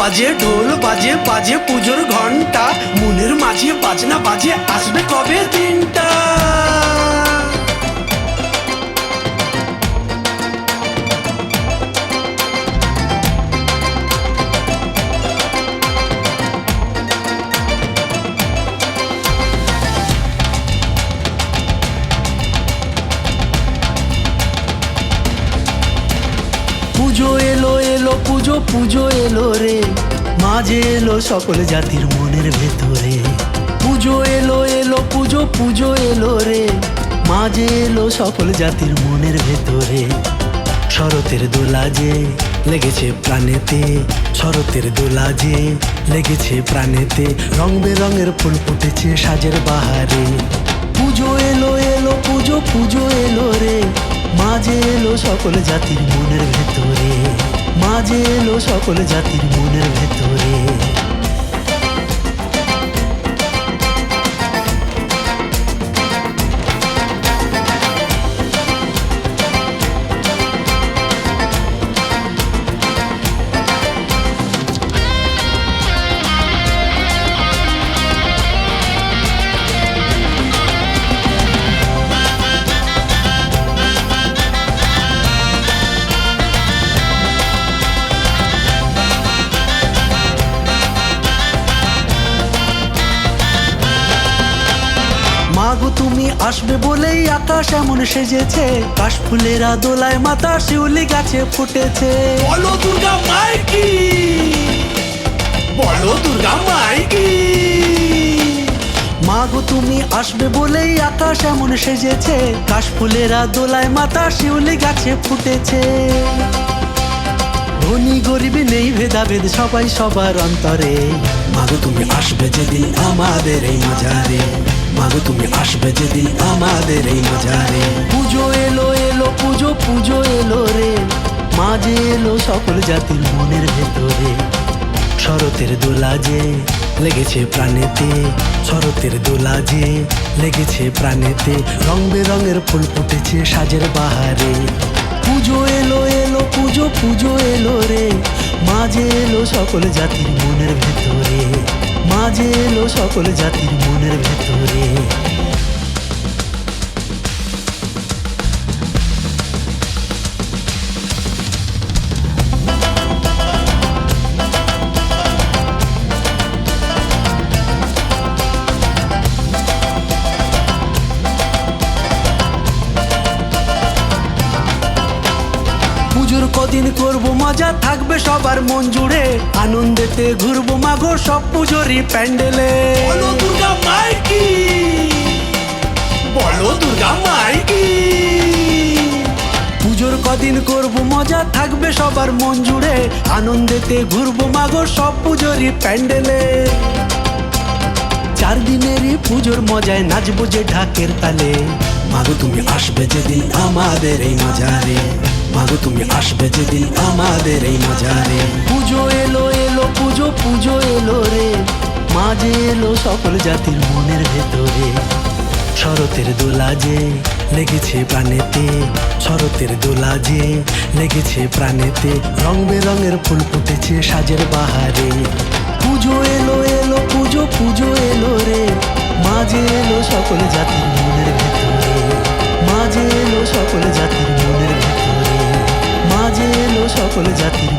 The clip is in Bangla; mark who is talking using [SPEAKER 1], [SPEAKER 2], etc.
[SPEAKER 1] বাজে ঢোল বাজে বাজে পুজোর ঘন্টা, মনের মাঝে বাজনা বাজে আসবে কবে দিনটা। পুজো এলো এলো পুজো পুজো এলো রে, মাঝে এলো সকল জাতির মনের ভেতরে। পুজো এলো এলো পুজো পুজো এলো রে, মাঝে এলো সকল জাতির মনের ভেতরে। শরতের দোলা যে লেগেছে প্রাণেতে, শরতের দোলা যে লেগেছে প্রাণেতে, রং বেরঙের ফুল ফুটেছে সাজের বাহারে। পুজো এলো এলো পুজো পুজো এলো রে, মাঝে এলো সকল জাতির মনের ভেতরে, মাঝে এলো সকল জাতির মনের ভেতরে। মাগো তুমি আসবে বলেই আকাশ এমন সেজেছে, কাশফুলেরা দোলায় মাতা শিউলি গাছে ফুটেছে। বলো দুর্গা মাই কি, বলো দুর্গা মাই কি। মাগো তুমি আসবে বলেই আকাশ এমন সেজেছে, কাশফুলেরা দোলায় মাতা শিউলি গাছে ফুটেছে। ধনী গরিব নেই ভেদাভেদ সবাই সবার অন্তরে, মাগো তুমি আসবে যেদিন আমাদের এই মাঝারে, মাগো তুমি আসবে যেদিন আমাদের এই মাঝারে। পুজো এলো এলো পুজো পুজো এলো রে, মাঝে এলো সকল জাতির মনের ভেতরে। শরতের দোলা যে লেগেছে প্রাণেতে, শরতের দোলা যে লেগেছে প্রাণেতে, রং বেরঙের ফুল ফুটেছে সাজের বাহারে। পুজো এলো এলো পুজো পুজো এলো রে, মাঝে এলো সকল জাতির মনের ভেতরে, মাঝে এলো সকল জাতির মনের ভেতরে। পুজোর কদিন করবো মজা থাকবে সবার মন জুড়ে, আনন্দেতে ঘুরবো মাগো সব পুজোরই প্যান্ডেলে। বলো দুর্গা মাই কি, বলো দুর্গা মাই কি। পুজোর কদিন করবো মজা থাকবে সবার মন জুড়ে, আনন্দেতে ঘুরবো মাগো সব পুজোরই প্যান্ডেলে। 4 দিনেরই পুজোর মজায় নাচবো যে ঢাকের তালে, মাগো তুমি আসবে যেদিন আমাদের এই মাঝারে, মাগো তুমি আসবে যেদিন আমাদের এই মাঝারে। পুজো এলো এলো পুজো পুজো এলো রে, মাঝে এলো সকল জাতির মনের ভেতরে। শরতের দোলা যে লেগেছে প্রাণেতে, শরতের দোলা যে লেগেছে প্রাণেতে, রং বেরঙের ফুল ফুটেছে সাজের বাহারে। পুজো এলো এলো পুজো পুজো এলো রে, মাঝে এলো সকল জাতির মনের ভেতরে, মাঝে এলো সকল জাতির মনের ভেতরে, মাঝে এলো সকল জাতির